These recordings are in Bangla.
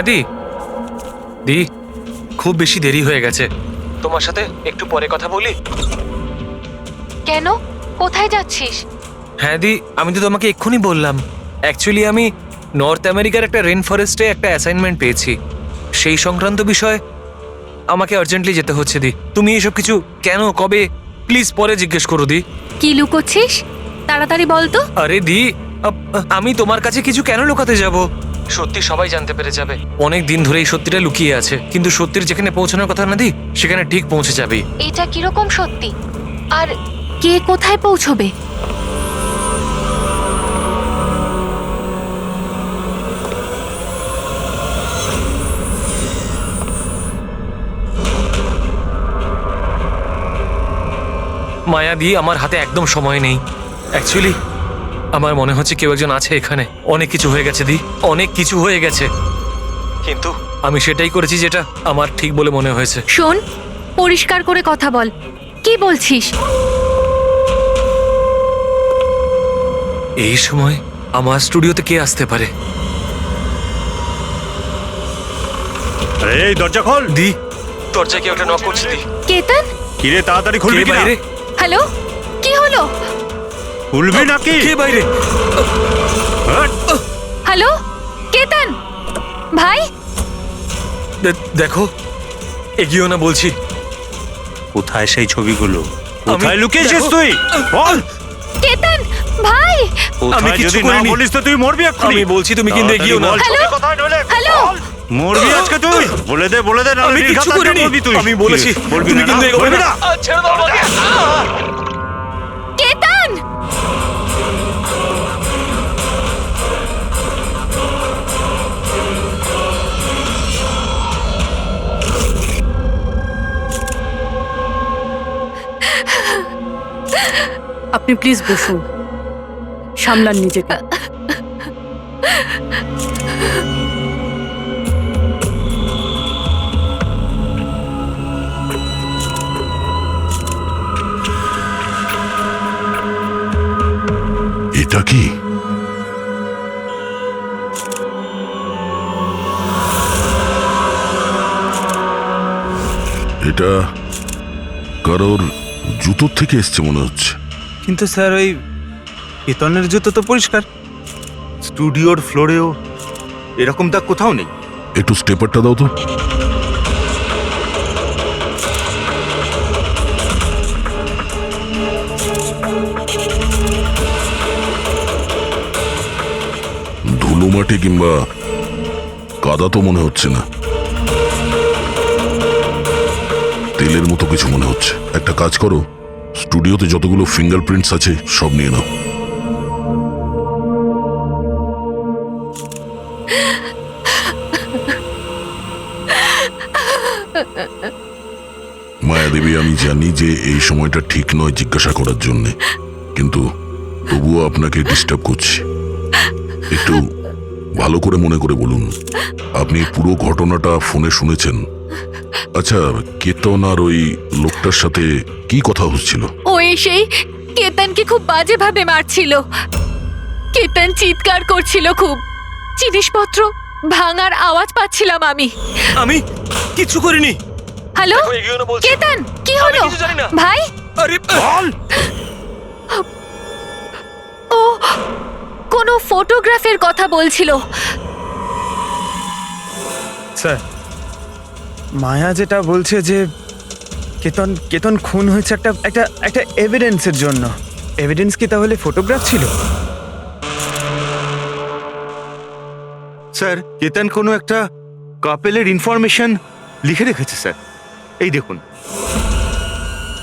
মায়াদি, দি খুব বেশি দেরি হয়ে গেছে, তোমার সাথে একটু পরে কথা বলি? কেন? কোথায় যাচ্ছিস? হ্যাঁ দি, আমি তো তোমাকে এক্ষুনি বললাম। অ্যাকচুয়ালি আমি নর্থ আমেরিকার একটা রেন ফরেস্টে একটা অ্যাসাইনমেন্ট পেয়েছি, সেই সংক্রান্ত বিষয়ে আমাকে আর্জেন্টলি যেতে হচ্ছে দি। তুমি এসব কিছু কেন, কবে, প্লিজ পরে জিজ্ঞেস করো দি। কি লুকোচ্ছিস? তাড়াতাড়ি বল তো। আরে দি, আমি তোমার কাছে কিছু কেন লুকাতে যাব? সত্যি সবাই জানতে পেরে যাবে। অনেক দিন ধরে এই সত্যিটা লুকিয়ে আছে, কিন্তু সত্যির যেখানে পৌঁছানোর কথা না দি, সেখানে ঠিক পৌঁছে যাবে। এটা কিরকম সত্যি? আর কে কোথায় পৌঁছবে? মায়া দি, আমার হাতে একদম সময় নেই। অ্যাকচুয়ালি আমার মনে হচ্ছে কেউ একজন আছে এখানে। অনেক কিছু হয়ে গেছে দি, অনেক কিছু হয়ে গেছে, কিন্তু আমি সেটাই করেছি যেটা আমার ঠিক বলে মনে হয়েছে। শোন, পরিষ্কার করে কথা বল, কি বলছিস? এই সময় আমার স্টুডিওতে কে আসতে পারে? আরে এই দরজা খোল। দি, দরজায় কেউ একটা নক করছে দি। কেতন? কিরে তাড়াতাড়ি খুলবি কে কিনা? বাইরে? হ্যালো, কি হলো? খুলবি নাকি? কে বাইরে? হাট! হ্যালো কেতন ভাই, দেখো, এগিয়েও না বলছি। কোথায় সেই ছবিগুলো? আমি- কোথায় লুকিয়েছিস দেখো- তুই? বল। কেতন ভাই। কোথায় কিচ্ছু যদি না করিনি। বলিস তো তুই মরবি এক্ষুনি। আমি বলছি, তুমি কিন্তু এগিয়েও না। তাড়াতাড়ি বল, হ্যালো? ছবি কোথায় নইলে হ্যালো? বল। মরবি আজকে তুই। বলে দে না আমি কিচ্ছু করিনি। মরবি তুই। আমি বলেছি, বলবি তুমি না, কিন্তু এগোবে বলবি না। না। ছেড়ে দাও আমাকে। কেতন! আপনি প্লিজ বসুন, সামলান নিজেকে। এটা কি? এটা কারোর জুতোর থেকে এসছে মনে হচ্ছে। কিন্তু স্যার, ওই কেতনের জুতো তো পরিষ্কার। স্টুডিওর ফ্লোরেও এরকম দাগ কোথাও নেই। একটু স্টেপারটা দাও তো। ধুলো মাটি কিংবা কাদা তো মনে হচ্ছে না, তেলের মতো কিছু মনে হচ্ছে। একটা কাজ করো, স্টুডিওতে যতগুলো ফিঙ্গারপ্রিন্টস আছে সব নিয়ে নাও। মায়াদেবী, আমি জানি যে এই সময়টা ঠিক নয় জিজ্ঞাসা করার জন্য, কিন্তু তবুও আপনাকে ডিস্টার্ব করছি। একটু ভালো করে মনে করে বলুন, আপনি পুরো ঘটনাটা ফোনে শুনেছেন? আচ্ছা, কেতন আর ওই লোকটার সাথে কি কথা হচ্ছিল? ও এসেই কেতনকে খুব বাজেভাবে মারছিল। কেতন চিৎকার করছিল খুব। জিনিসপত্র ভাঙার আওয়াজ পাচ্ছিলাম আমি। আমি কিচ্ছু করিনি। হ্যালো দেখো, এগিয়েও না বলছি। কেতন, কি আমি হলো? কিছু জানি না। ভাই, আরে বল। ও কোনো ফটোগ্রাফের কথা বলছিল। স্যার, মায়া যেটা বলছে যে কেতন খুন হয়েছে একটা একটা একটা এভিডেন্সের জন্য। এভিডেন্স কি তাহলে ফটোগ্রাফ ছিল? স্যার, কেতন কোনো একটা কাপেলের ইনফরমেশন লিখে রেখেছে স্যার। এই দেখুন,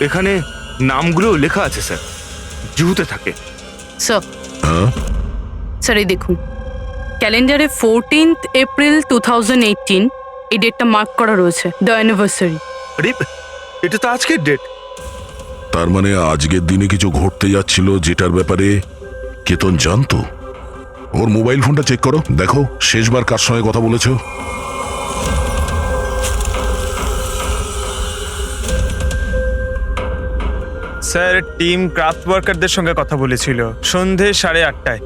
এখানে নামগুলো লেখা আছে স্যার, জুহুতে থাকে। স্যার, হ্যাঁ, স্যার এই দেখুন, ক্যালেন্ডারে 14th এপ্রিল 2018 এই ডেটটা মার্ক করা রয়েছে, দ্য অ্যানিভার্সারি। আরে, এটা তো আজকের ডেট। তার মানে আজকের দিনে কিছু ঘটতে যাচ্ছিল যেটার ব্যাপারে কেতন জানতো। ওর মোবাইল ফোনটা চেক করো, দেখো শেষবার কার সঙ্গে কথা বলেছো। স্যার, টিম ক্রাফট ওয়ার্কারদের সঙ্গে কথা বলেছিল সন্ধে 8:30টায়।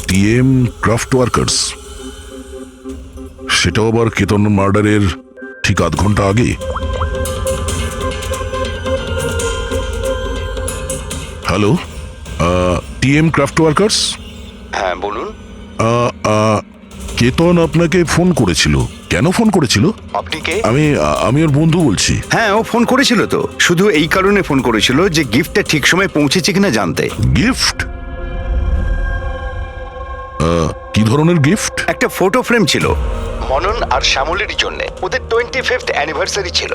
TM craft workers. সেটাও আবার কেতন মার্ডারের ঠিক আধ ঘন্টা আগে। Hello, TM craft workers. হ্যাঁ বলুন। কেতন আপনাকে ফোন করেছিল। কেন ফোন করেছিল? আপনি কে? আমি ওর বন্ধু বলছি। হ্যাঁ, ও ফোন করেছিল তো, শুধু এই কারণে ফোন করেছিল যে গিফটটা ঠিক সময় পৌঁছেছে কিনা জানতে। গিফট? কি ধরনের গিফট? একটা ফটো ফ্রেম ছিল মনন আর শ্যামলীর জন্য, ওদের 25th অ্যানিভার্সারি ছিল,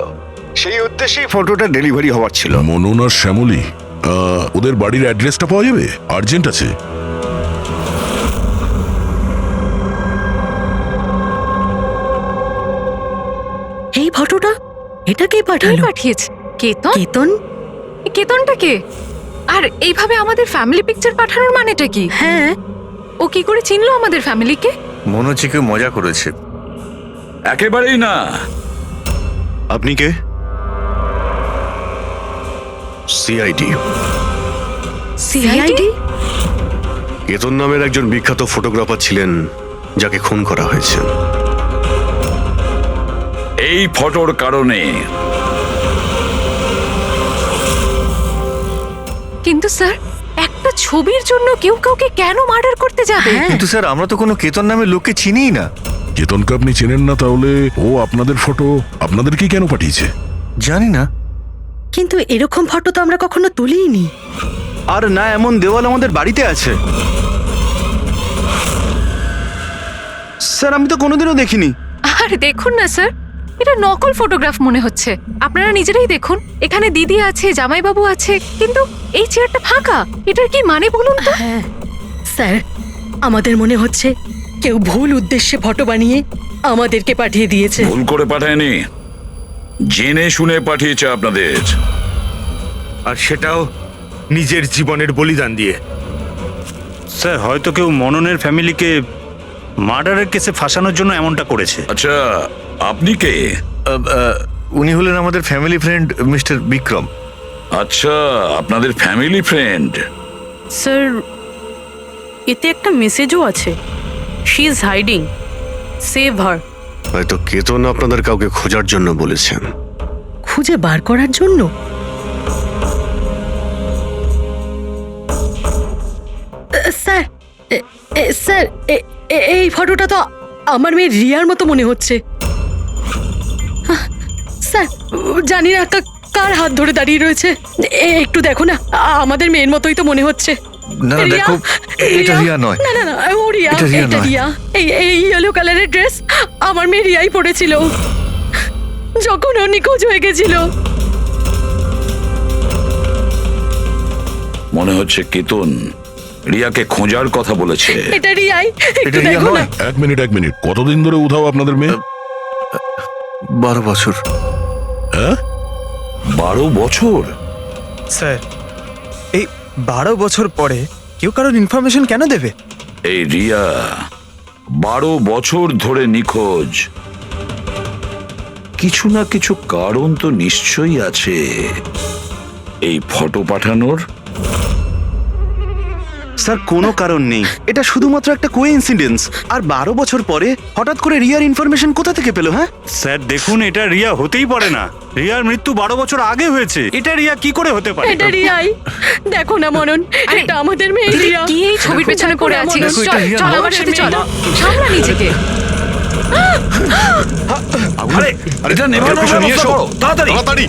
সেই উদ্দেশ্যেই ফটোটা ডেলিভারি হওয়ার ছিল। মনন আর শ্যামলী, ওদের বাড়ির অ্যাড্রেসটা পাওয়া যাবে? আর্জেন্ট আছে। এই ফটোটা, এটা কে কে পাঠালো? পাঠিয়েছে? কেতন? কেতন? কেতনটা কে? আর এইভাবে আমাদের ফ্যামিলি পিকচার পাঠানোর মানেটা কি? হ্যাঁ, ও কি করে চিনলো আমাদের ফ্যামিলিকে? মনে হচ্ছে কেউ মজা করেছে। একেবারেই না। আপনি কে? সিআইডি। সিআইডি? কেতন নামের একজন বিখ্যাত ফটোগ্রাফার ছিলেন যাকে খুন করা হয়েছে। এই ফটোর কারণে। কিন্তু স্যার, একটা ছবির জন্য কেউ কাউকে কেন মার্ডার করতে যাবে? কিন্তু স্যার, আমরা তো কোনো কেতন নামের লোককে চিনিই না। কেতনকে আপনি চেনেন না, তাহলে ও আপনাদের ফটো আপনাদেরকে কেন পাঠিয়েছে? জানি না। কিন্তু এরকম ফটো তো আমরা কখনো তুলিনি। আর না এমন দেওয়াল আমাদের বাড়িতে আছে। স্যার, আমি তো কোনোদিনও দেখিনি। আর দেখুন না স্যার, এটা নকল ফটোগ্রাফ মনে হচ্ছে। আপনারা নিজেরাই দেখুন, এখানে দিদি আছে, জামাইবাবু আছে, কিন্তু এই চেয়ারটা ফাঁকা। এটার কি মানে বলুন তো? হ্যাঁ স্যার, আমাদের মনে হচ্ছে কেউ ভুল উদ্দেশ্যে ফটো বানিয়ে আমাদেরকে পাঠিয়ে দিয়েছে। ভুল করে পাঠায়নি, জেনে শুনে পাঠিয়েছে আপনাদের। আর সেটাও নিজের জীবনের বলিদান দিয়ে। স্যার, হয়তো কেউ মননের ফ্যামিলিকে মার্ডারের কেসে ফাঁসানোর জন্য এমনটা করেছে। আচ্ছা, আপনি কে? উনি হলেন আমাদের ফ্যামিলি ফ্রেন্ড মিস্টার বিক্রম। আচ্ছা, আপনাদের ফ্যামিলি ফ্রেন্ড। স্যার, এতে একটা মেসেজও আছে। শি ইজ হাইডিং, সেভ হার। হয়তো কেতন আপনাদের কাউকে খোঁজার জন্য বলেছেন। খুঁজে বার করার জন্য? স্যার, স্যার, এই ফটোটা তো আমার মেয়ে রিয়ার মতো মনে হচ্ছে। স্যার, জানি না কার হাত ধরে দাঁড়িয়ে রয়েছে। একটু দেখো না, আমাদের মেয়ের মতোই তো মনে হচ্ছে। না রিয়া, দেখো, এটা রিয়া নয়। না না না, ও রিয়া, এটা রিয়া এটা নয়। রিয়া। এই ইয়েলো কালারের ড্রেস আমার মেয়ে রিয়াই পরেছিল যখন ও নিখোঁজ হয়ে গেছিল। মনে হচ্ছে কেতন রিয়াকে খোঁজার কথা বলেছে। এটা রিয়াই, একটু এটা রিয়া দেখো না। নয়। এক মিনিট, কতদিন ধরে উধাও আপনাদের মেয়ে? 12 বছর। হ্যাঁ, 12 বছর? স্যার, এই 12 বছর পরে কেউ কারোর ইনফরমেশন কেন দেবে? এই রিয়া 12 বছর ধরে নিখোঁজ। কিছু না কিছু কারণ তো নিশ্চয়ই আছে এই ফটো পাঠানোর। স্যার, কোনো কারণ নেই। এটা শুধুমাত্র একটা কোইন্সিডেন্স। আর 12 বছর পরে হঠাৎ করে রিয়ার ইনফরমেশন কোথা থেকে পেলো? হ্যাঁ স্যার দেখুন, এটা রিয়া হতেই পারে না। রিয়ার মৃত্যু 12 বছর আগে হয়েছে। এটা রিয়া কি করে হতে পারে? এটা রিয়াই, দেখো না মনন, আরে, এটা আমাদের মেয়ে রিয়া। কি এই ছবির পেছনে পড়ে আছিস? দেখো, এটা চল রিয়া চল নয়। আমার সাথে চল, সামলা নিজেকে। আরে এটা নেভানোর ব্যবস্থা করো, তাড়াতাড়ি।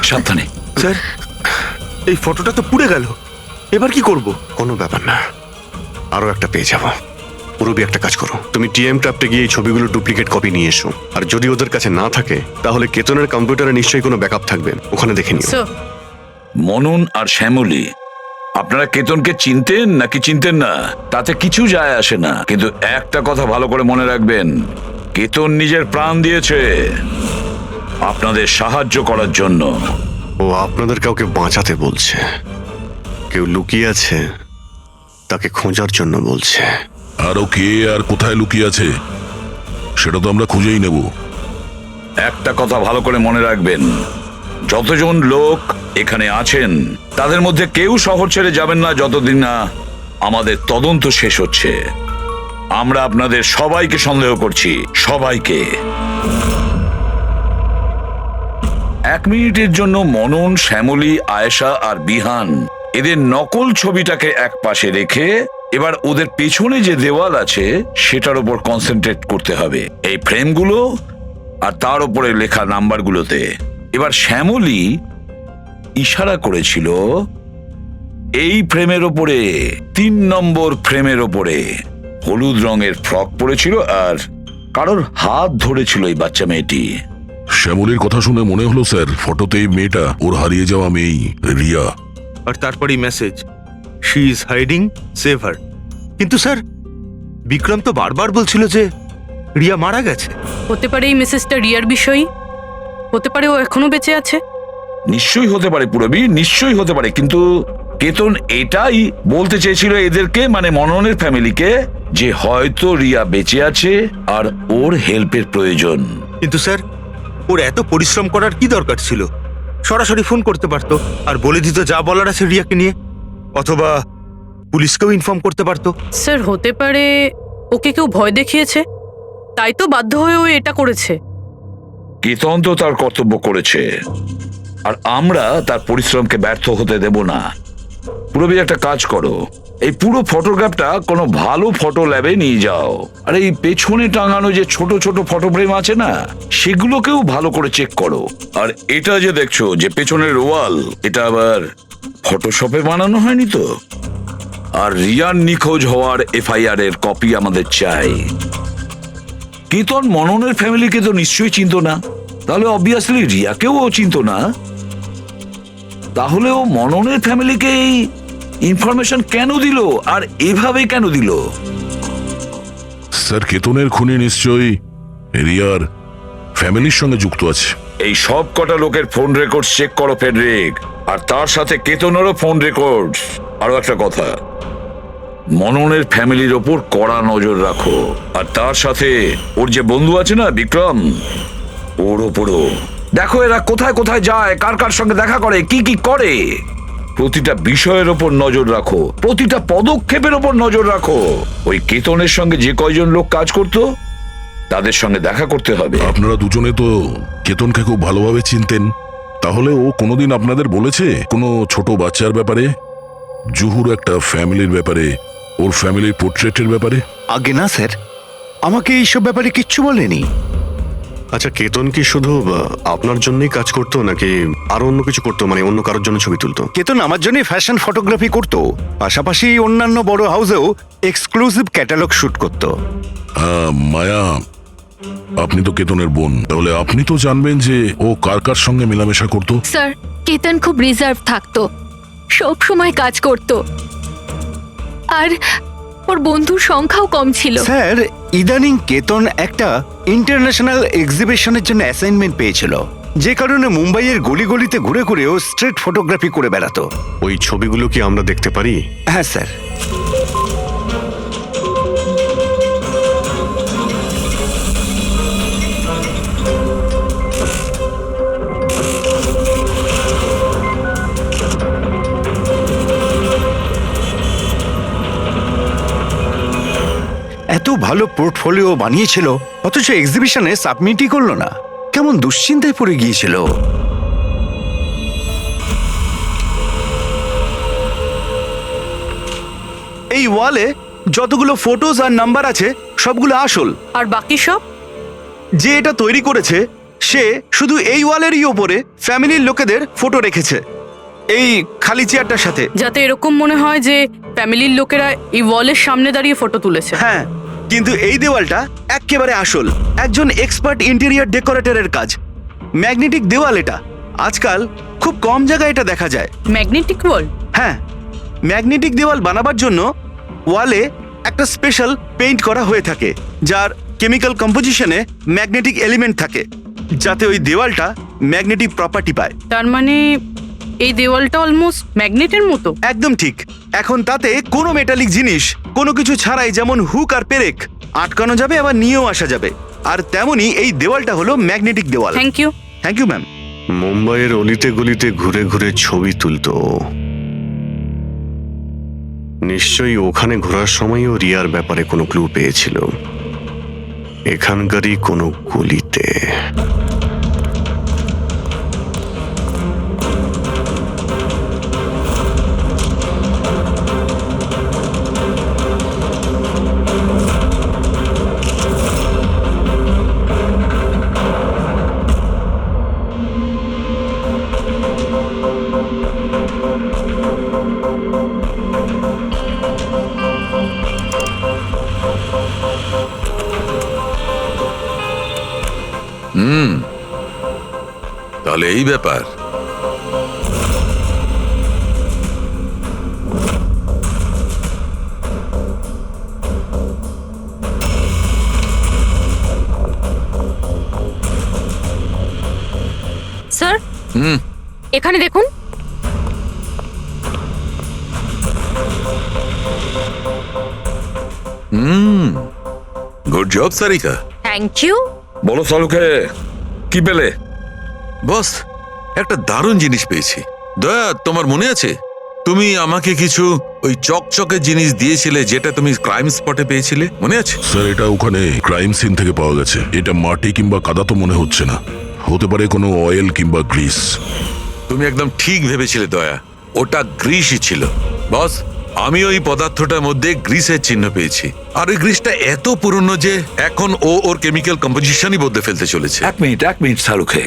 সাবধানে। স্যার, এই ফটোটা তো পুড়ে গেল। এবার কি করব? কোনো ব্যাপার না, আরো একটা পেয়ে যাব। পুরবি, একটা কাজ করো, তুমি টিএম ক্রাফটে গিয়ে এই ছবিগুলো ডুপ্লিকেট কপি নিয়ে এসো। আর যদি ওদের কাছে না থাকে তাহলে কেতনের কম্পিউটারে নিশ্চয়ই কোনো ব্যাকআপ থাকবে, ওখানে দেখে নিও। স্যার, মনন আর শ্যামলী, আপনারা কেতনকে চিনতেন নাকি চিনতেন না তাতে কিছু যায় আসে না, কিন্তু একটা কথা ভালো করে মনে রাখবেন, কেতন নিজের প্রাণ দিয়েছে আপনাদের সাহায্য করার জন্য। ও আপনাদের কাউকে বাঁচাতে বলছে, কেউ লুকিয়ে আছে তাকে খোঁজার জন্য বলছে। আর ও কে আর কোথায় লুকিয়ে আছে সেটা তো আমরা খুঁজেই নেব। একটা কথা ভালো করে মনে রাখবেন, যতজন লোক এখানে আছেন তাদের মধ্যে কেউ শহর ছেড়ে যাবেন না যতদিন না আমাদের তদন্ত শেষ হচ্ছে। আমরা আপনাদের সবাইকে সন্দেহ করছি, সবাইকে। 1 মিনিটের জন্য মনন, শ্যামলী, আয়েশা আর বিহান এদের নকল ছবিটাকে এক পাশে রেখে এবার ওদের পেছনে যে দেওয়াল আছে সেটার উপর কনসেন্ট্রেট করতে হবে, এই ফ্রেমগুলো আর তার উপরে লেখা নাম্বারগুলোতে। এবার শ্যামলী ইশারা করেছিল এই ফ্রেমের ওপরে, 3 নম্বর ফ্রেমের ওপরে। হলুদ রঙের ফ্রক পরেছিল আর কারোর হাত ধরেছিল এই বাচ্চা মেয়েটি। শ্যামলীর কথা শুনে মনে হলো স্যার ফটোতে এই মেয়েটা ওর হারিয়ে যাওয়া মেয়ে রিয়া। আর তারপরেই message, she is hiding, save হার। কিন্তু স্যার, বিক্রম তো বারবার বলছিল যে রিয়া মারা গেছে। হতে পারে এই মেসেজটা রিয়ার বিষয়ই, হতে পারে ও এখনো বেঁচে আছে। নিশ্চয়ই হতে পারে পুরবী, নিশ্চয়ই হতে পারে, কিন্তু কেতন এটাই বলতে চেয়েছিল এদেরকে, মানে মননের ফ্যামিলিকে, যে হয়তো রিয়া বেঁচে আছে আর ওর হেল্পের প্রয়োজন। কিন্তু স্যার, ওর এত পরিশ্রম করার কি দরকার ছিল? সরাসরি ফোন করতে পারতো আর বলে দিত যা বলার আছে রিয়াকে নিয়ে, অথবা পুলিশকেও ইনফর্ম করতে পারতো। স্যার হতে পারে ওকে কেউ ভয় দেখিয়েছে, তাই তো বাধ্য হয়ে ও এটা করেছে। কেতন তো তার কর্তব্য করেছে আর আমরা তার পরিশ্রমকে ব্যর্থ হতে দেব না। পুরবী একটা কাজ করো, এই পুরো ফটোগ্রাফটা কোনো ভালো ফটো ল্যাবে নিয়ে যাও, আর এই পেছনে টাঙানো যে ছোট ছোট ফটো ফ্রেম আছে না, সেগুলোকেও ভালো করে চেক করো। আর এটা যে দেখছো যে পেছনের ওয়াল, এটা আবার ফটোশপে বানানো হয়নি তো? আর রিয়ার নিখোঁজ হওয়ার এফআইআর এর কপি আমাদের চাই। কেতন মননের ফ্যামিলিকে তো নিশ্চয়ই চিনতো না, তাহলে অবভিয়াসলি রিয়াকেও ও চিনতো না। তাহলে ও মননের ফ্যামিলিকে এই ইনফরমেশন কেন দিল, আর এভাবে কেন দিল? স্যার কেতনের খুনি নিশ্চয়ই রিয়ার ফ্যামিলির সঙ্গে যুক্ত আছে। এই সব কটা লোকের ফোন রেকর্ড চেক করো ফেডরিক, আর তার সাথে কেতনেরও ফোন রেকর্ড। আরো একটা কথা, মননের ফ্যামিলির ওপর কড়া নজর রাখো, আর তার সাথে ওর যে বন্ধু আছে না বিক্রম, ওর ওপরও দেখো এরা কোথায় কোথায় যায়, কার কার সঙ্গে দেখা করে, কি কি করে। প্রতিটা বিষয়ের ওপর নজর রাখো, প্রতিটা পদক্ষেপের ওপর নজর রাখো। ওই কেতনের সঙ্গে যে কয়জন লোক কাজ করতো তাদের সঙ্গে দেখা করতে হবে। আপনারা দুজনে তো কেতনকে খুব ভালোভাবে চিনতেন, তাহলে ও কোনোদিন আপনাদের বলেছে কোনো ছোট বাচ্চার ব্যাপারে, জুহুর একটা ফ্যামিলির ব্যাপারে, ওর ফ্যামিলির পোর্ট্রেটের ব্যাপারে? আগে না স্যার, আমাকে এইসব ব্যাপারে কিচ্ছু বলেনি। আচ্ছা, কেতন কি শুধু আপনার জন্যই কাজ করতো নাকি আরো অন্য কিছু করতো, মানে অন্য কারোর জন্য ছবি তুলতো? কেতন আমার জন্য ফ্যাশন ফটোগ্রাফি করতো, পাশাপাশি অন্যান্য বড় হাউসেও এক্সক্লুসিভ ক্যাটালগ শুট করতো। মায়া, আপনি তো কেতনের বোন, তাহলে আপনি তো জানবেন যে ও কার কার সঙ্গে মেলামেশা করতো। স্যার, কেতন খুব রিজার্ভ থাকতো, সব সময় কাজ করত, আর ওর বন্ধুর সংখ্যাও কম ছিল। স্যার, ইদানিং কেতন একটা ইন্টারন্যাশনাল এক্সিবিশনের জন্য অ্যাসাইনমেন্ট পেয়েছিল, যে কারণে মুম্বাইয়ের গলি গলিতে ঘুরে ঘুরে ও স্ট্রিট ফটোগ্রাফি করে বেড়াতো। ওই ছবিগুলো কি আমরা দেখতে পারি? হ্যাঁ স্যার। এত ভালো পোর্টফোলিও বানিয়েছিল, অথচ এক্সিবিশনে সাবমিটই করলো না। কেমন দুশ্চিন্তায় পড়ে গিয়েছিল। এই ওয়ালে যতগুলো ফটোজ আর নাম্বার আছে সবগুলো আসল, আর বাকি সব? যে এটা তৈরি করেছে সে শুধু এই ওয়ালেরই ওপরে ফ্যামিলির লোকেদের ফটো রেখেছে, এই খালি চেয়ারটার সাথে, যাতে এরকম মনে হয় যে ফ্যামিলির লোকেরা এই ওয়ালের সামনে দাঁড়িয়ে ফটো তুলেছে। হ্যাঁ, কিন্তু এই দেওয়ালটা একেবারে আসল, একজন এক্সপার্ট ইন্টেরিয়র ডেকোরেটরের কাজ। ম্যাগনেটিক দেওয়াল এটা, আজকাল খুব কম জায়গায় এটা দেখা যায়। ম্যাগনেটিক ওয়াল? হ্যাঁ, ম্যাগনেটিক দেওয়াল বানাবার জন্য ওয়ালে একটা স্পেশাল পেইন্ট করা হয়ে থাকে, যার কেমিক্যাল কম্পোজিশনে ম্যাগনেটিক এলিমেন্ট থাকে, যাতে ওই দেওয়ালটা ম্যাগনেটিক প্রপার্টি পায়। তার মানে এই দেওয়ালটা অলমোস্ট ম্যাগনেটের মতো? একদম ঠিক। এখন তাতে কোনো মেটালিক জিনিস কোনো কিছু ছাড়াই, যেমন হুক আর পেরেক, আটকানো যাবে, আবার নিয়েও আসা যাবে। আর তেমনি এই দেওয়ালটা হলো ম্যাগনেটিক দেওয়াল। Thank you. Thank you ma'am. মুম্বাইয়ের অলিতে গলিতে ঘুরে ঘুরে ছবি তুলতো ও। নিশ্চয়ই ওখানে ঘোরার সময়ও রিয়ার ব্যাপারে কোনো ক্লু পেয়েছিল, এখানকারই কোনো গলিতে। তাহলে এই ব্যাপার। স্যার এখানে দেখুন। Good job Sarika. Thank you. বলো সালুকে, কি পেলে? বস, একটা দারুণ জিনিস পেয়েছি। দয়া, তোমার মনে আছে তুমি আমাকে কিছু ওই চকচকে জিনিস দিয়েছিলে যেটা তুমি ক্রাইম স্পটে পেয়েছিলে, মনে আছে? স্যার, এটা ওখানে ক্রাইম সিন থেকে পাওয়া গেছে। এটা মাটি কিংবা কাদা তো মনে হচ্ছে না, হতে পারে কোনো অয়েল কিংবা গ্রিস। তুমি একদম ঠিক ভেবেছিলে দয়া, ওটা গ্রিসই ছিল। বস, আমি ওই পদার্থটার মধ্যে গ্রিসের চিহ্ন পেয়েছি, আর ওই গ্রিসটা এত পুরনো যে এখন ও ওর কেমিক্যাল কম্পোজিশনই বদলে ফেলতে চলেছে। এক মিনিট সালুকে,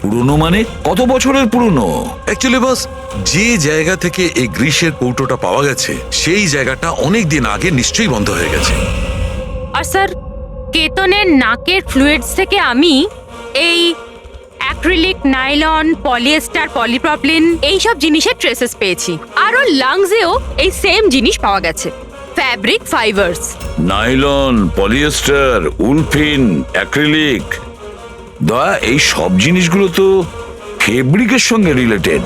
পুরনো মানে কত বছরের পুরনো? অ্যাকচুয়ালি বস, যে জায়গা থেকে এই গ্রিসের কৌটোটা পাওয়া গেছে সেই জায়গাটা অনেক দিন আগে নিশ্চয়ই বন্ধ হয়ে গেছে। আর স্যার, কেতনের নাকের ফ্লুইডস থেকে আমি এই অ্যাক্রিলিক, নাইলন, পলিয়েস্টার, পলিপ্রপলিন এইসব জিনিসের ট্রেসেস পেয়েছি। আর ওর লাংসেও এই সেম জিনিস পাওয়া গেছে, fabric fibres. Nylon, polyester, olefin, acrylic. দয়া, এই সব জিনিসগুলো তো ফেব্রিকের সঙ্গে রিলেটেড,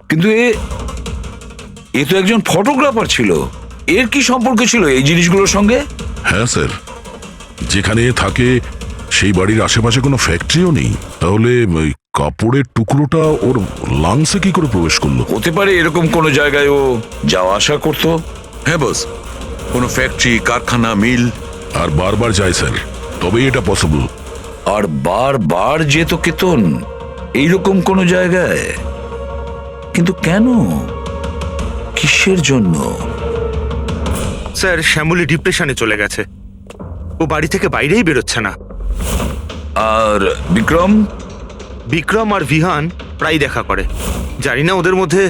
কিন্তু এ তো একজন ফটোগ্রাফার ছিল। এর কি সম্পর্ক ছিল এই জিনিসগুলোর সঙ্গে? হ্যাঁ স্যার, যেখানে থাকে সেই বাড়ির আশেপাশে কোনো ফ্যাক্টরিও নেই, তাহলে ওই কাপড়ের টুকরোটা ওর লাংসে কি করে প্রবেশ করলো? হতে পারে এরকম কোনো জায়গায় ও যাওয়া আসা করতো। হ্যাঁ বস, কোনো ফ্যাক্টরি, কারখানা, মিল। আর বারবার যায় স্যার, তবেই এটা পসিবল। আর বারবার যেত কেতন এইরকম কোনো জায়গায়, কিন্তু কেন, কিসের জন্য? স্যার, শ্যামলী ডিপ্রেশনে চলে গেছে, ও বাড়ি থেকে বাইরেই বেরোচ্ছে না। আর বিক্রম? বিক্রম আর ভিহান প্রায় দেখা করে। জানি না ওদের মধ্যে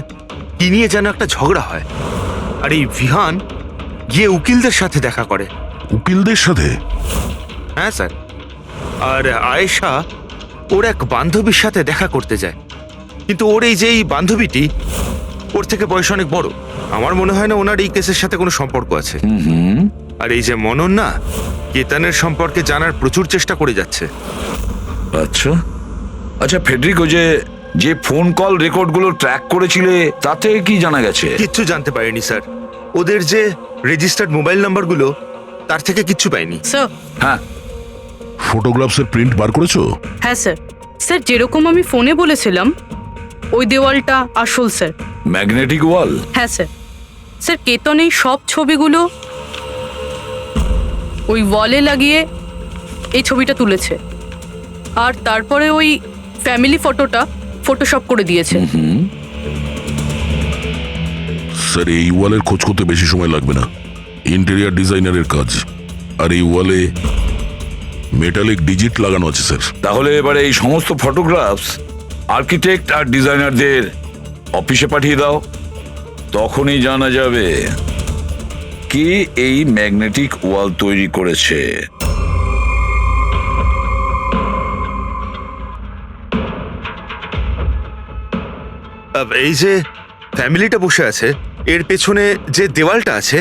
কি নিয়ে যেন একটা ঝগড়া হয়। আর এই ভিহান গিয়ে উকিলদের সাথে দেখা করে। উকিলদের সাথে? হ্যাঁ স্যার। আর আয়েশা ওর এক বান্ধবীর সাথে দেখা করতে যায়, কিন্তু ওর এই যে এই বান্ধবীটি ওর থেকে বয়স অনেক বড়। আমার মনে হয় না ওনার এই কেসের সাথে কোনো সম্পর্ক আছে। আর এই যে মনন না, কেতনের সম্পর্কে জানার প্রচুর চেষ্টা করে যাচ্ছে। আচ্ছা আচ্ছা, ফেডরিকো যে ফোন কল রেকর্ডগুলো ট্র্যাক করেছিলে তাতে কি জানা গেছে? কিচ্ছু জানতে পারিনি স্যার। ওদের যে রেজিস্টার্ড মোবাইল নাম্বারগুলো তার থেকে কিচ্ছু পাইনি। স্যার। হ্যাঁ, ফটোগ্রাফসের প্রিন্ট বার করেছো? হ্যাঁ স্যার। স্যার, যেরকম আমি ফোনে বলেছিলাম ওই দেওয়ালটা আসল স্যার। ম্যাগনেটিক ওয়াল? হ্যাঁ স্যার। স্যার, কেতন এই সব ছবিগুলো ওই ওয়ালে লাগিয়ে এই ছবিটা তুলেছে, আর তারপরে ওই ফ্যামিলি ফটোটা ফটোশপ করে দিয়েছে। স্যার, এই ওয়ালের খোঁজ করতে বেশি সময় লাগবে না, ইন্টেরিয়ার ডিজাইনারের কাজ। আর এই ওয়ালে মেটালিক ডিজিট লাগানো আছে স্যার। তাহলে এবারে এই সমস্ত ফটোগ্রাফস আর্কিটেক্ট আর ডিজাইনারদের অফিসে পাঠিয়ে দাও, তখনই জানা যাবে কে এই ম্যাগনেটিক ওয়াল তৈরি করেছে। এই যে ফ্যামিলিটা বসে আছে, এর পেছনে যে দেওয়ালটা আছে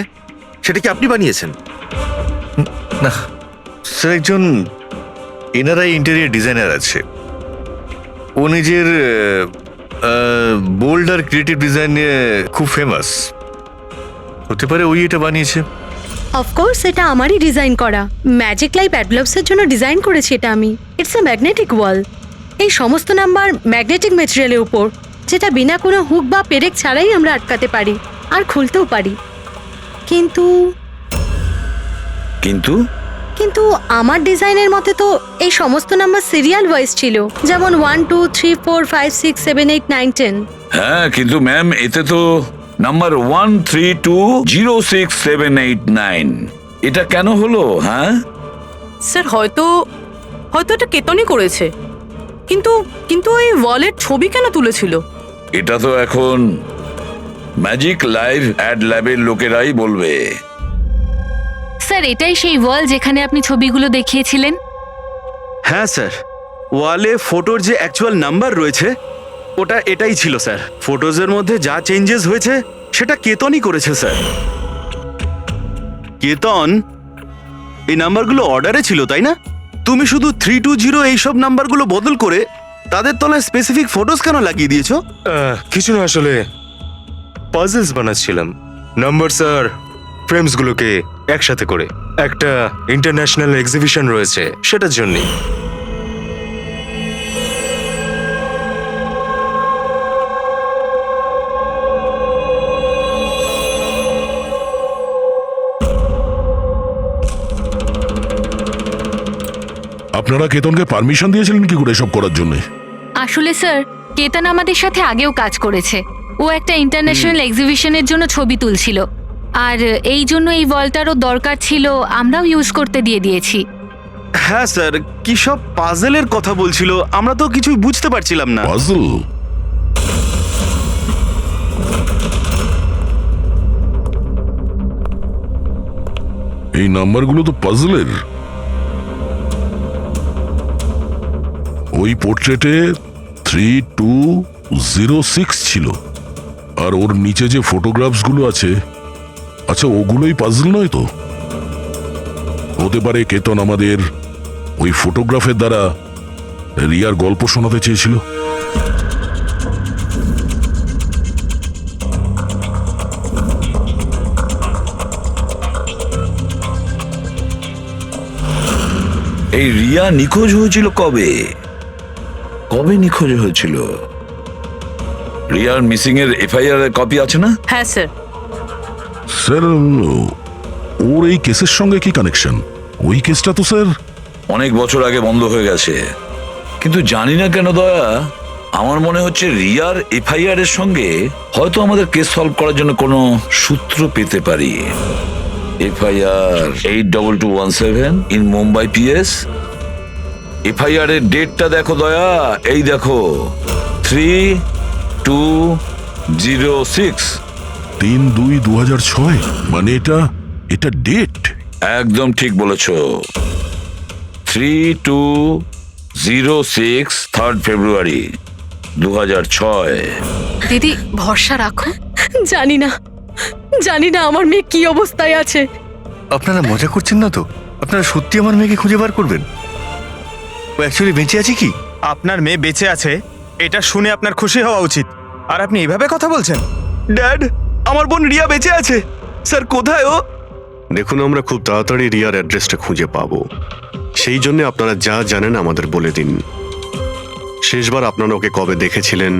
সেটা কি আপনি বানিয়েছেন? না স্যার, একজন এনআরআই ইন্টেরিয়র ডিজাইনার আছে, ও নিজের বোল্ড আর ক্রিয়েটিভ ডিজাইন নিয়ে খুব ফেমাস। হতে পারে ওই এটা বানিয়েছে। অফকোর্স এটা আমারই ডিজাইন করা ম্যাজিক লাইফ অ্যাডব্লবসের জন্য ডিজাইন করেছি এটা আমি। ইটস এ ম্যাগনেটিক ওয়াল। এই সমস্ত নাম্বার ম্যাগনেটিক ম্যাটেরিয়ালের উপর, যেটা বিনা কোনো হুক বা পেরেক ছাড়াই আমরা আটকাতে পারি আর খুলতেও পারি। কিন্তু কিন্তু কিন্তু আমার ডিজাইনের মতে তো এই সমস্ত নাম্বার সিরিয়াল ওয়াইজ ছিল, যেমন 1 2 3 4 5 6 7 8 9 10। হ্যাঁ, কিন্তু ম্যাম এতে তো নাম্বার 1320678 এটা কেন হলো? হ্যাঁ স্যার হয়তো এটা কেতনই করেছে, কিন্তু কিন্তু এই ওয়ালের ছবি কেন তুলেছিল? এটা তো এখন ম্যাজিক লাইভ অ্যাড ল্যাবের লোকেরাই বলবে। স্যার এটাই সেই ওয়াল যেখানে আপনি ছবিগুলো দেখিয়েছিলেন? হ্যাঁ স্যার, ওয়ালে ফটোর যে অ্যাকচুয়াল নাম্বার রয়েছে ওটা এটাই ছিল স্যার। ফটোজের মধ্যে যা চেঞ্জেস হয়েছে সেটা কেতনই করেছে স্যার। কেতন, এই নাম্বারগুলো অর্ডারে ছিল তাই না? তুমি শুধু 320 এইসব নাম্বারগুলো বদল করে তাদের তলায় স্পেসিফিক ফটোজ কেন লাগিয়ে দিয়েছো? কিছু না, আসলে পাজলস বানাচ্ছিলাম নাম্বারস আর ফ্রেমসগুলোকে একসাথে করে। একটা ইন্টারন্যাশনাল এক্সিবিশন রয়েছে সেটার জন্য। আপনারা কেতনকে পারমিশন দিয়েছিলেন কি করে এসব করার জন্য? আসলে স্যার কেতন আমাদের সাথে আগেও কাজ করেছে। ও একটা ইন্টারন্যাশনাল এক্সিবিশনের জন্য ছবি তুলছিল, আর এই জন্য এই ওয়ালটারও দরকার ছিল, আমরাও ইউজ করতে দিয়ে দিয়েছি। হ্যাঁ স্যার, কি সব পাজেলের কথা বলছিল, আমরা তো কিছুই বুঝতে পারছিলাম না। পাজল? এই নাম্বারগুলো তো পাজলের। ওই পোর্ট্রেটে 3206 ছিল, আর ওর নিচে যে ফটোগ্রাফসগুলো আছে, আচ্ছা ওগুলোই পাজল নয় তো? হতে পারে কেতন আমাদের ওই ফটোগ্রাফের দ্বারা রিয়ার গল্প শোনাতে চেয়েছিল। এই রিয়া নিখোঁজ হয়েছিল কবে? কবে নিখোঁজ হয়েছিল? রিয়ার মিসিং এর এফআইআর এর কপি আছে না? হ্যাঁ স্যার। স্যার ওর এই কেসের সঙ্গে কি কানেকশন? ওই কেসটা তো স্যার অনেক বছর আগে বন্ধ হয়ে গেছে, কিন্তু জানি না কেন দয়া, আমার মনে হচ্ছে রিয়ার এফআইআর এর সঙ্গে হয়তো আমাদের কেস সলভ করার জন্য কোনো সূত্র পেতে পারি। FIR 82217 in Mumbai PS. FIR এর ডেটটা দেখো দয়া, এই দেখো 3206। 3/2/2006, মানে এটা ডেট। একদম ঠিক বলেছ। 3206 3rd ফেব্রুয়ারি 2006। দিদি ভরসা রাখো। জানি না আমার মেয়ে কি অবস্থায় আছে। আপনারা মজা করছেন না তো? আপনারা সত্যি আমার মেয়েকে খুঁজে বার করবেন? ও অ্যাকচুয়ালি বেঁচে আছে কি? আপনার মেয়ে বেঁচে আছে এটা শুনে আপনার খুশি হওয়া উচিত, আর আপনি এভাবে কথা বলছেন? ড্যাড, আমার বোন রিয়া বেঁচে আছে। স্যার কোথায় ও? দেখুন, আমরা খুব তাড়াতাড়ি রিয়ার অ্যাড্রেসটা খুঁজে পাবো। সেই জন্য আপনারা যা জানেন আমাদের বলে দিন। শেষবার আপনারা ওকে কবে দেখেছিলেন,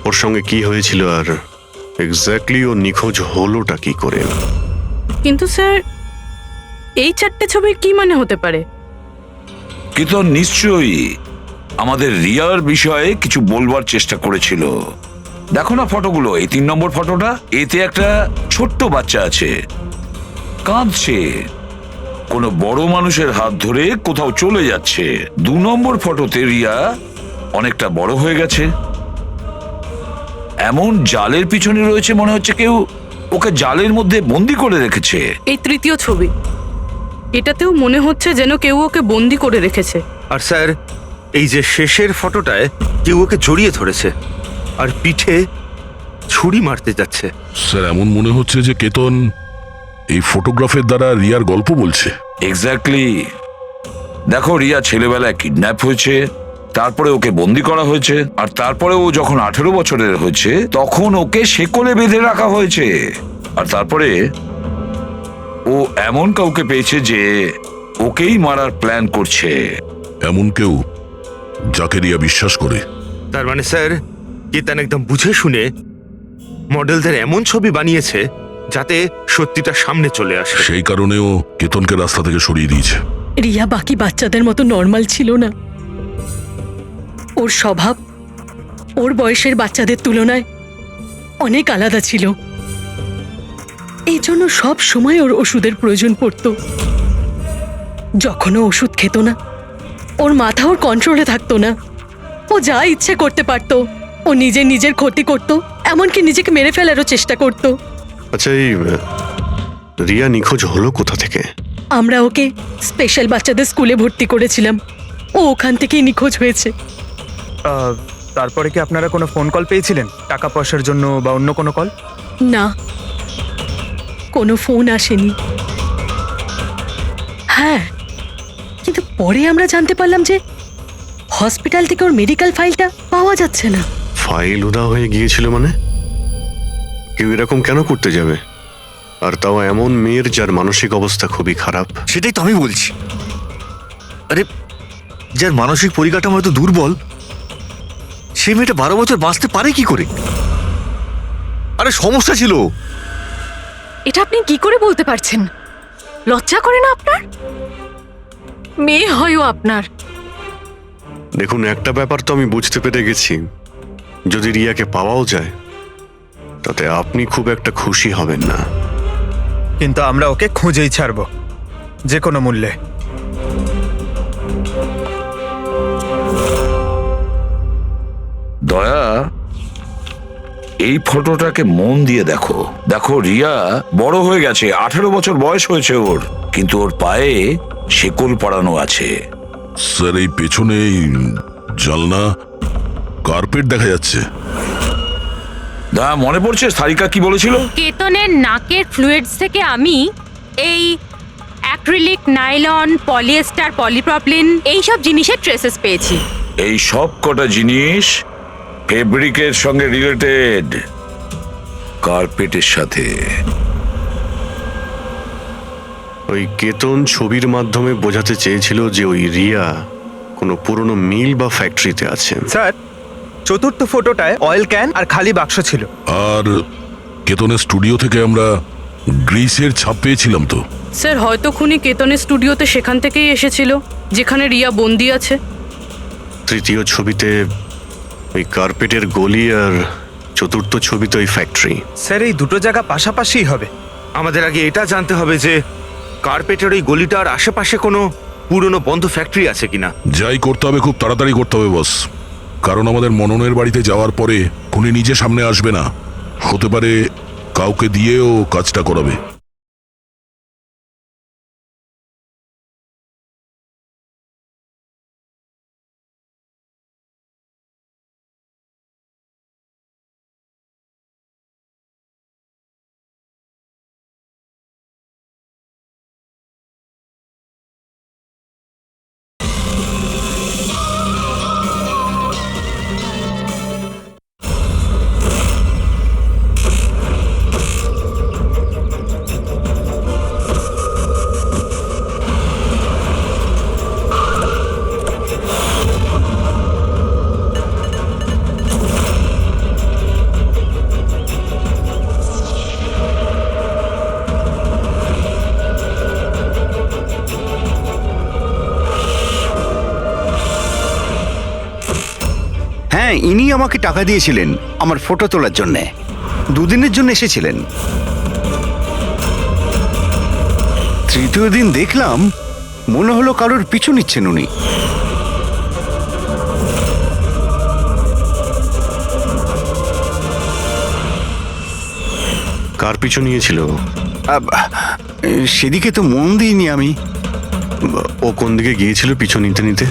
ওর সঙ্গে কি হয়েছিল, আর এক্স্যাক্টলি ও নিখোঁজ হলোটা কি করে? কিন্তু স্যার এই 4টে ছবির কি মানে হতে পারে? কিন্তু নিশ্চয়ই আমাদের রিয়ার বিষয়ে কিছু বলবার চেষ্টা করেছিল। দেখো না ফটোগুলো, এই 3 নম্বর ফটোটা, এতে একটা ছোট্ট বাচ্চা আছে, কাঁদছে, কোনো বড় মানুষের হাত ধরে কোথাও চলে যাচ্ছে। 2 নম্বর ফটোতে রিয়া অনেকটা বড় হয়ে গেছে, এমন জালের পিছনে রয়েছে, মনে হচ্ছে কেউ ওকে জালের মধ্যে বন্দি করে রেখেছে। এই 3য় ছবি, এটাতেও মনে হচ্ছে যেন কেউ ওকে বন্দি করে রেখেছে। আর স্যার, এই যে শেষের ফটোটায় কেউ ওকে জড়িয়ে ধরেছে আর পিঠে ছুরি মারতে যাচ্ছে। স্যার এমন মনে হচ্ছে যে কেতন এই ফটোগ্রাফের দ্বারা রিয়ার গল্প বলছে। এক্স্যাক্টলি। দেখো, রিয়া ছেলেবেলায় কিডন্যাপ হয়েছে, তারপরে ওকে বন্দি করা হয়েছে, আর তারপরে ও যখন 18 বছরের হয়েছে তখন ওকে শেকলে বেঁধে রাখা হয়েছে, আর তারপরে ও এমন কাউকে পেয়েছে যে ওকেই মারার প্ল্যান করছে। এমন কেউ যাকে রিয়া বিশ্বাস করে। তার মানে স্যার কেতন একদম বুঝে শুনে মডেলদের এমন ছবি বানিয়েছে যাতে সত্যিটা সামনে চলে আসে। সেই কারণেও কেতনকে রাস্তা থেকে সরিয়ে দিয়েছে। রিয়া বাকি বাচ্চাদের মতো নর্মাল ছিল না। ওর স্বভাব ওর বয়সের বাচ্চাদের তুলনায় অনেক আলাদা ছিল। এই জন্য সব সময় ওর ওষুধের প্রয়োজন পড়তো। যখন ও ওষুধ খেত না, ওর মাথা ওর কন্ট্রোলে থাকতো না। ও যা ইচ্ছে করতে পারতো। ও নিজের ক্ষতি করত, এমনকি নিজেকে মেরে ফেলারও চেষ্টা করত। আচ্ছা, এই রিয়া নিখোঁজ হলো কোথা থেকে? আমরা ওকে স্পেশাল বাচ্চাদের স্কুলে ভর্তি করেছিলাম। ও ওখান থেকেই নিখোঁজ হয়েছে। তারপরে কি আপনারা কোনো ফোন কল পেয়েছিলেন টাকা পয়সার জন্য বা অন্য কোনো কল? না, কোনো ফোন আসেনি। হ্যাঁ, কিন্তু পরে আমরা জানতে পারলাম যে হসপিটাল থেকে ওর মেডিকেল ফাইলটা পাওয়া যাচ্ছে না। ফাইল উদা হয়ে গিয়েছিল মানে? কেউ এরকম কেন করতে যাবে? আর তাও এমন মেয়ের যার মানসিক অবস্থা খুবই খারাপ। সেটাই তো আমি বলছি। আরে, যার মানসিক পরিকাঠামো এত দুর্বল, সে মেয়েটা 12 বছর বাঁচতে পারে কি করে? আরে সমস্যা ছিল। এটা আপনি কি করে বলতে পারছেন? লজ্জা করে না আপনার? মেয়ে হয়ও আপনার। দেখুন, একটা ব্যাপার তো আমি বুঝতে পেরে গেছি, যদি রিয়াকে পাওয়াও যায় তাতে আপনি খুব একটা খুশি হবেন না। কিন্তু আমরা ওকে খুঁজেই ছাড়বো, যে কোনো মূল্যে। দয়া, এই ফটোটাকে মন দিয়ে দেখো। দেখো, রিয়া বড় হয়ে গেছে, 18 বছর বয়স হয়েছে ওর, কিন্তু ওর পায়ে শেকল পড়ানো আছে। স্যার, এই পেছনে এই জানলা কার্পেট দেখা যাচ্ছে। দা, মনে পড়ছে সারিকা কি বলেছিল? কেতনের নাকের ফ্লুইডস থেকে আমি এই অ্যাক্রিলিক, নাইলন, পলিয়েস্টার, পলিপ্রপলিন এইসব জিনিসের ট্রেসেস পেয়েছি। এই সব কটা জিনিস ফেব্রিকের সঙ্গে রিলেটেড, কার্পেটের সাথে। ওই কেতন ছবির মাধ্যমে বোঝাতে চেয়েছিল যে ওই রিয়া কোনো পুরনো মিল বা ফ্যাক্টরিতে আছে। স্যার, চতুর্থ ফটোটায় অয়েল ক্যান আর খালি বাক্স ছিল। আর কেতনের স্টুডিও থেকে আমরা গ্রিসের ছাপ পেয়েছিলাম তো। স্যার, হয়তো খুনি কেতনের স্টুডিওতে সেখান থেকেই এসেছিল যেখানে রিয়া বন্দি আছে। তৃতীয় ছবিতে ওই কার্পেটের গলি, আর চতুর্থ ছবিতে ওই ফ্যাক্টরি। স্যার, এই দুটো জায়গা পাশাপাশি হবে। আমাদের আগে এটা জানতে হবে যে কার্পেটের ওই গলিটার আশেপাশে কোনো পুরনো বন্ধ ফ্যাক্টরি আছে কিনা। যাই করতে হবে খুব তাড়াতাড়ি করতে হবে বস, কারণ আমাদের মননের বাড়িতে যাওয়ার পরে খুনি নিজে সামনে আসবে না, হতে পারে কাউকে দিয়েও কাজটা করাবে। হ্যাঁ, ইনি আমাকে টাকা দিয়েছিলেন আমার ফটো তোলার জন্য। 2 দিনের জন্য এসেছিলেন। তৃতীয় দিন দেখলাম মনে হলো কারোর পিছু নিচ্ছেন উনি। কার পিছু নিয়েছিল? সেদিকে তো মন দিইনি আমি। ও কোন দিকে গিয়েছিল পিছু নিতে নিতে?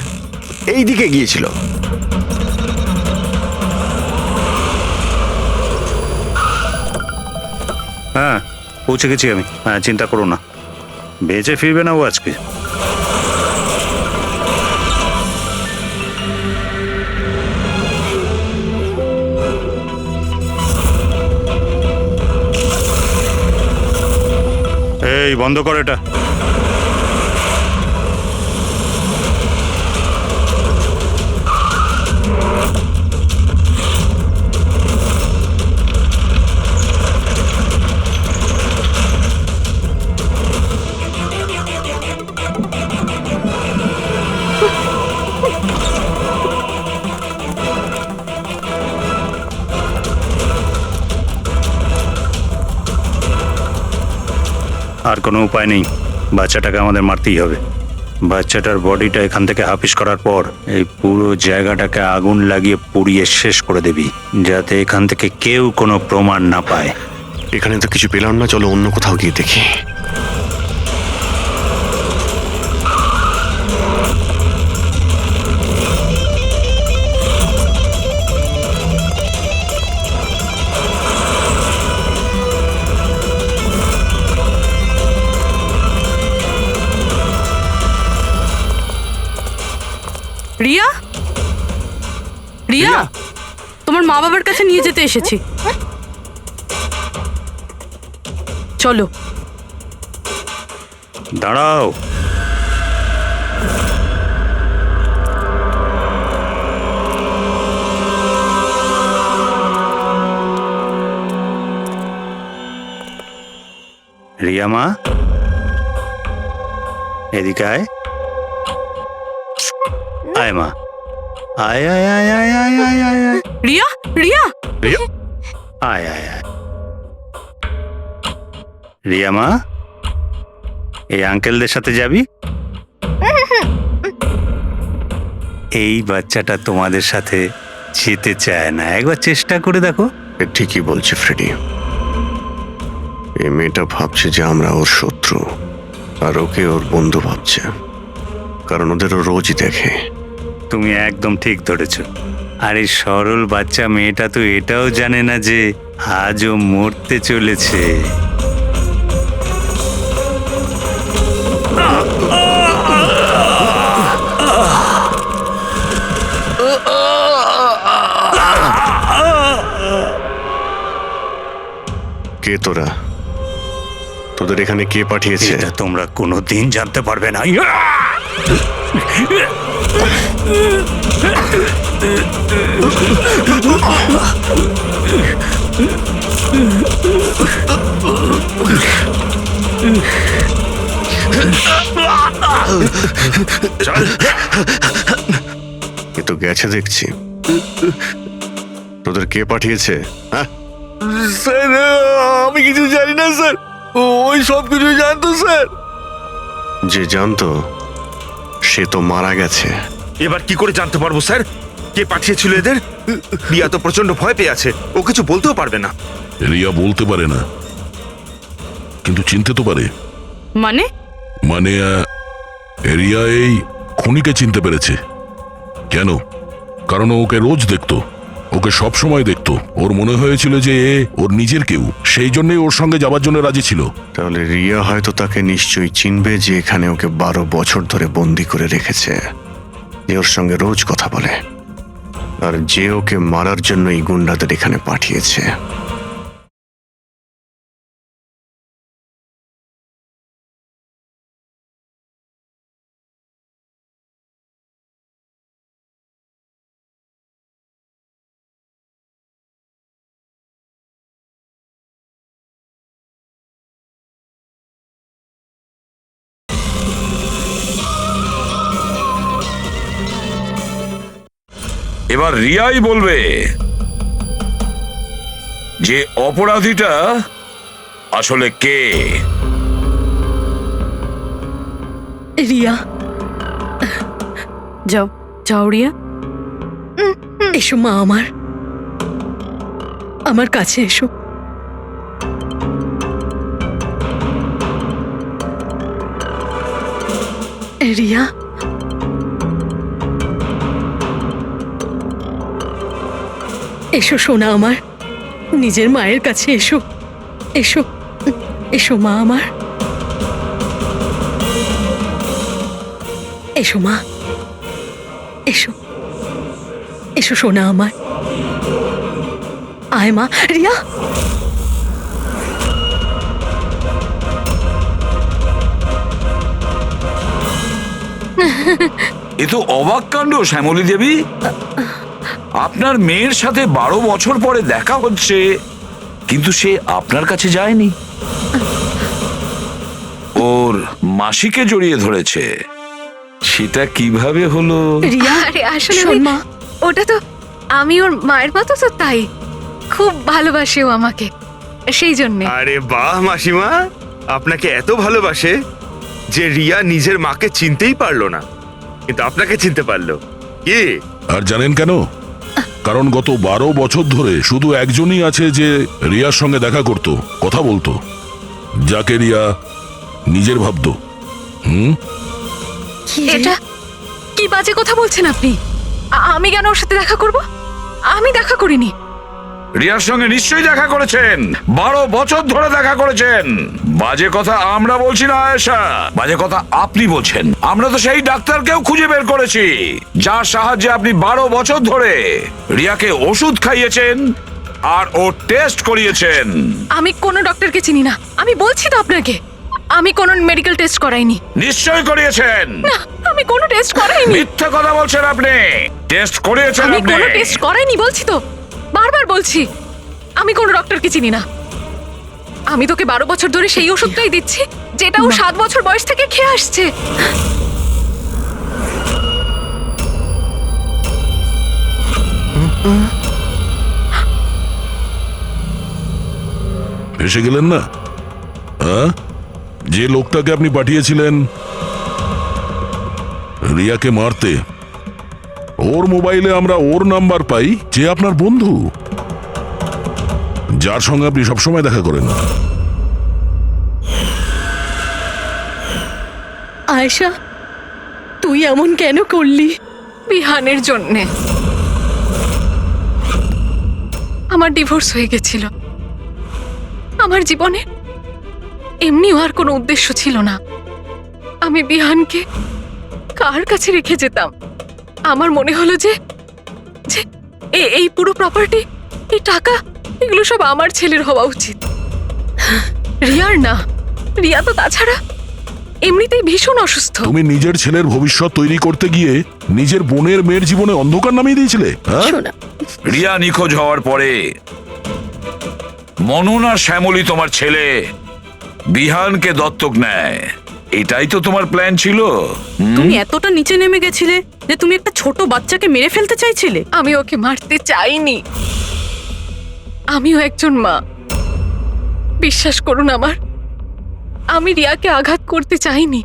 এই দিকে গিয়েছিল। হ্যাঁ, পৌঁছে গেছি আমি। হ্যাঁ, চিন্তা করো না, বেঁচে ফিরবে না ও আজকে। এই এই বন্ধ কর এটা। আর কোনো উপায় নেই, বাচ্চাটাকে আমাদের মারতেই হবে। বাচ্চাটার বডিটা এখান থেকে হাফিস করার পর এই পুরো জায়গাটাকে আগুন লাগিয়ে পুড়িয়ে শেষ করে দিবি, যাতে এখান থেকে কেউ কোনো প্রমাণ না পায়। এখানে তো কিছু পেলাম না, চলো অন্য কোথাও গিয়ে দেখি। রিয়া, রিয়া, তোমার মা বাবার কাছে নিয়ে যেতে এসেছি, চলো। দাঁড়াও, রিয়া মা, এদিকে আয়। আয় মা, আয় আয় আয় আয় আয় আয় আয় আয়। রিয়া, রিয়া, রিয়া, আয় আয় আয়। রিয়া মা, এই আঙ্কেলদের সাথে যাবি? এই বাচ্চাটা তোমাদের সাথে যেতে চায় না, একবার চেষ্টা করে দেখো। ঠিকই বলছে ফ্রেডি, এই মেয়েটা ভাবছে যে আমরা ওর শত্রু, আর ওকে ওর বন্ধু ভাবছে, কারণ ওদেরও রোজই দেখে। তুমি একদম ঠিক ধরেছ। আর এই সরল বাচ্চা মেয়েটা তো এটাও জানে না যে আজও মরতে চলেছে। কে তোরা? তোদের এখানে কে পাঠিয়েছে? এটা তোমরা কোনোদিন জানতে পারবে না। এ তো গেছে দেখছি। তোদের কে পাঠিয়েছে? হ্যাঁ স্যার, আমি কিছু জানি না স্যার, ওই সব কিছু জানতো স্যার। যে জানতো সে তো মারা গেছে। এবার কি করে জানতে পারবো স্যার কে পাঠিয়েছিল এদের? রিয়া তো প্রচন্ড ভয় পেয়ে আছে, ও কিছু বলতেও পারবে না। রিয়া বলতে পারে না, কিন্তু চিনতে তো পারে। মানে? মানে রিয়া এই খুনিকে চিনতে পেরেছে। কেন? কারণ ও ওকে রোজ দেখতো, ওকে সব সময় দেখতো। ওর মনে হয়েছিল যে এ ওর নিজের কেউ, সেই জন্যই ওর সঙ্গে যাবার জন্য রাজি ছিল। তাহলে রিয়া হয়তো তাকে নিশ্চয়ই চিনবে, যে এখানে ওকে 12 বছর ধরে বন্দি করে রেখেছে, যে ওর সঙ্গে রোজ কথা বলে, আর যে ওকে মারার জন্য এই গুন্ডাদের এখানে পাঠিয়েছে। এবার রিয়াই বলবে যে অপরাধীটা আসলে কে। রিয়া, যাও যাও রিয়া। এসো মা, আমার কাছে এসো। রিয়া, এসো সোনা আমার, নিজের মায়ের কাছে এসো। এসো এসো মা আমার, এসো মা, এসো এসো সোনা আমার। আয় মা। রিয়া, এ তো অবাক কাণ্ড শ্যামলী দেবী। আপনার মেয়ের সাথে 12 বছর পরে দেখা হচ্ছে, কিন্তু সে আপনার কাছে যায়নি, ওর মাসিকে জড়িয়ে ধরেছে। সেটা কিভাবে হলো? রিয়া, আরে আসলে শোন মা, ওটা তো আমি ওর মায়ের মতো, তো তাই খুব ভালোবাসে ও আমাকে, সেই জন্যে। আরে বাহ মাসিমা, আপনাকে এত ভালোবাসে যে রিয়া নিজের মাকে চিনতেই পারলো না, কিন্তু আপনাকে চিনতে পারলো। কি আর জানেন কেন? কারণ গত 12 বছর ধরে শুধু একজনই আছে যে রিয়ার সঙ্গে দেখা করত, কথা বলতো, যাকে রিয়া নিজের ভাবতো। এটা কি বাজে কথা বলছেন আপনি? আমি কেন ওর সাথে দেখা করব? আমি দেখা করিনি। রিয়ার সঙ্গে নিশ্চয়ই দেখা করেছেন, 12 বছর ধরে দেখা করেছেন। বাজে কথা আমরা বলছি না আয়েশা, বাজে কথা আপনি বলছেন। আমরা তো সেই ডাক্তারকেও খুঁজে বের করেছি যার সাহায্যে আপনি 12 বছর ধরে রিয়াকে ওষুধ খাইয়েছেন আর ও টেস্ট করিয়েছেন। আমি কোনো ডক্টরকে চিনি না, আমি বলছি তো আপনাকে, আমি কোনো মেডিকেল টেস্ট করাইনি। নিশ্চয়ই করিয়েছেন। না, আমি কোনো টেস্ট করাইনি। মিথ্যা কথা বলছেন আপনি। টেস্ট করিয়েছেন আমি আপনি। কোনো টেস্ট করাইনি বলছি তো, বারবার বলছি আমি কোনো ডক্টরকে চিনি না। আমি তোকে 12 বছর ধরে সেই ওষুধটাই দিচ্ছি যেটা ও 7 বছর বয়স থেকে খেয়ে আসছে। ফেসে গেলেন না? হ্যাঁ, যে লোকটাকে আপনি পাঠিয়েছিলেন রিয়াকে মারতে, ওর মোবাইলে আমরা ওর নাম্বার পাই, যে আপনার বন্ধু, যার সঙ্গে আপনি সবসময় দেখা করেন। আয়েশা, তুই এমন কেন করলি? বিহানের জন্যে। আমার ডিভোর্স হয়ে গেছিল, আমার জীবনে এমনিও আর কোনো উদ্দেশ্য ছিল না। আমি বিহানকে কার কাছে রেখে যেতাম? আমার মনে হলো যে যে এই পুরো প্রপার্টি, এই টাকা, এগুলো সব আমার ছেলের হওয়া উচিত, রিয়ার না। রিয়া তো তাছাড়া এমনিতেই ভীষণ অসুস্থ। তুমি নিজের ছেলের ভবিষ্যৎ তৈরি করতে গিয়ে নিজের বোনের মেয়ের জীবনে অন্ধকার নামিয়ে দিয়েছিলে। হ্যাঁ, রিয়া নিখোঁজ হওয়ার পরে মনন আর শ্যামলী তোমার ছেলে বিহানকে দত্তক নেয়, এটাই তো তোমার প্ল্যান ছিল। তুমি এতটা নিচে নেমে গেছিলে যে তুমি একটা ছোট বাচ্চাকে মেরে ফেলতে চাইছিলে? আমি ওকে মারতে চাইনি, আমিও একজন মা। বিশ্বাস করুন আমার, আমি রিয়াকে আঘাত করতে চাইনি।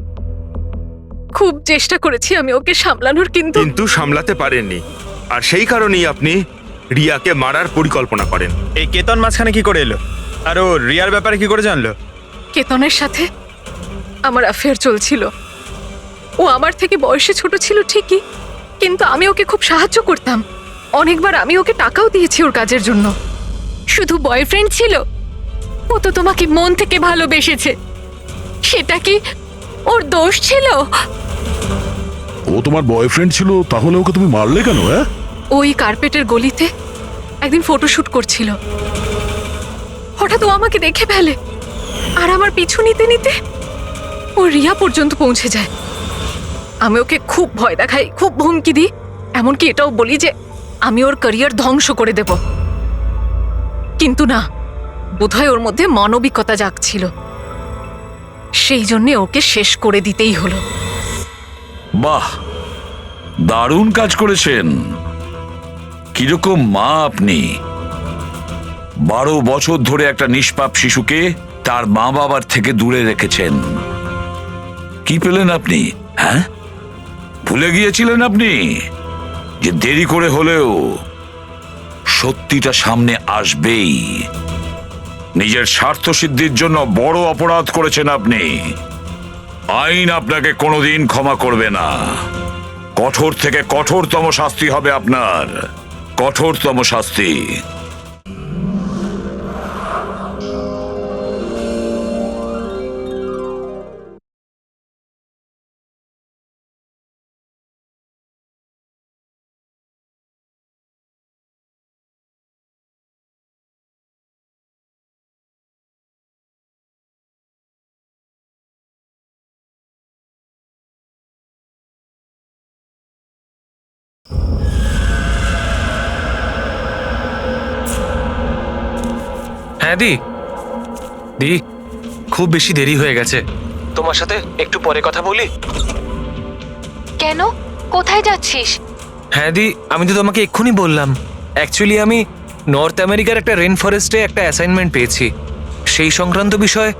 খুব চেষ্টা করেছি আমি ওকে সামলানোর, কিন্তু সামলাতে পারেননি, আর সেই কারণেই আপনি রিয়াকে মারার পরিকল্পনা করেন। এই কেতন মাঝখানে কি করে এলো? আর ও রিয়ার ব্যাপারে কি করে জানলো? কেতনের সাথে আমার অ্যাফেয়ার চলছিল। ও আমার থেকে বয়সে ছোট ছিল ঠিকই, কিন্তু আমি ওকে খুব সাহায্য করতাম। অনেকবার আমি ওকে টাকাও দিয়েছি ওর কাজের জন্য। শুধু বয়ফ্রেন্ড ছিল? ও তো তোমাকে মন থেকে ভালোবেসেছে, সেটা কি ওর দোষ ছিল? ও তোমার বয়ফ্রেন্ড ছিল, তাহলে ওকে তুমি মারলে কেন? হ্যাঁ, ওই কার্পেটের গলিতে একদিন ফটোশুট করছিল, হঠাৎ ও আমাকে দেখে ফেলে, আর আমার পিছু নিতে নিতে ও রিয়া পর্যন্ত পৌঁছে যায়। আমি ওকে খুব ভয় দেখাই, খুব হুমকি দিই, এমনকি এটাও বলি যে আমি ওর ক্যারিয়ার ধ্বংস করে দেব। কিন্তু না, বোধহয় ওর মধ্যে মানবিকতা জাগছিল, সেই জন্যে ওকে শেষ করে দিতেই হলো। বাহ, দারুণ কাজ করেছেন। কিরকম মা আপনি! 12 বছর ধরে একটা নিষ্পাপ শিশুকে তার মা বাবার থেকে দূরে রেখেছেন। কি পেলেন আপনি? হ্যাঁ, ভুলে গিয়েছিলেন আপনি যে দেরি করে হলেও সত্যিটা সামনে আসবেই। নিজের স্বার্থ সিদ্ধির জন্য বড় অপরাধ করেছেন আপনি। আইন আপনাকে কোনোদিন ক্ষমা করবে না। কঠোর থেকে কঠোরতম শাস্তি হবে আপনার, কঠোরতম শাস্তি। হ্যাঁ দি খুব বেশি দেরি হয়ে গেছে, তোমার সাথে একটু পরে কথা বলি। কেন? কোথায় যাচ্ছিস? হ্যাঁ আমি তো তোমাকে এক্ষুনি বললাম, অ্যাকচুয়ালি আমি নর্থ আমেরিকার একটা রেন ফরেস্টে একটা অ্যাসাইনমেন্ট পেয়েছি, সেই সংক্রান্ত বিষয়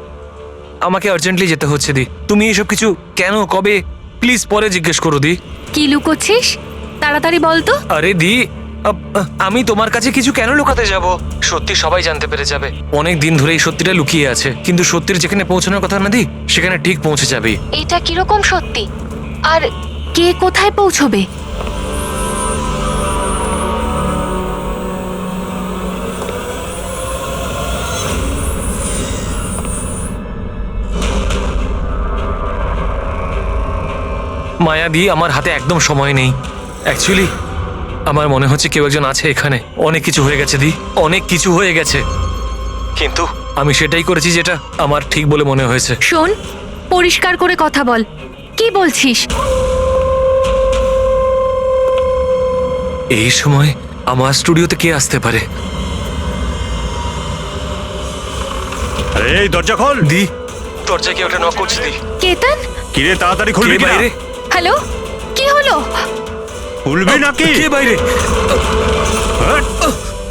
আমাকে আর্জেন্টলি যেতে হচ্ছে তুমি এসব কিছু কেন, কবে, প্লিজ পরে জিজ্ঞেস করো কি লুকোচ্ছিস? তাড়াতাড়ি বল তো। আরে আমি তোমার কাছে কিছু কেন লুকাতে যাব? সত্যি সবাই জানতে পেরে যাবে। অনেক দিন ধরে এই সত্যিটা লুকিয়ে আছে, কিন্তু সত্যির যেখানে পৌঁছানোর কথা না সেখানে ঠিক পৌঁছে যাবে। এটা কিরকম সত্যি? আর কে কোথায় পৌঁছবে? মায়া আমার হাতে একদম সময় নেই। অ্যাকচুয়ালি আমার মনে হচ্ছে কেউ একজন আছে এখানে। অনেক কিছু হয়ে গেছে অনেক কিছু হয়ে গেছে, কিন্তু আমি সেটাই করেছি যেটা আমার ঠিক বলে মনে হয়েছে। শোন, পরিষ্কার করে কথা বল, কি বলছিস? এই সময় আমার স্টুডিওতে কে আসতে পারে? আরে এই দরজা খোল। দরজা কেউ একটা নক করছে কেতন? কিরে তাড়াতাড়ি খুলবি কে বাইরে? হ্যালো, কি হলো? খুলবি নাকি? কে বাইরে?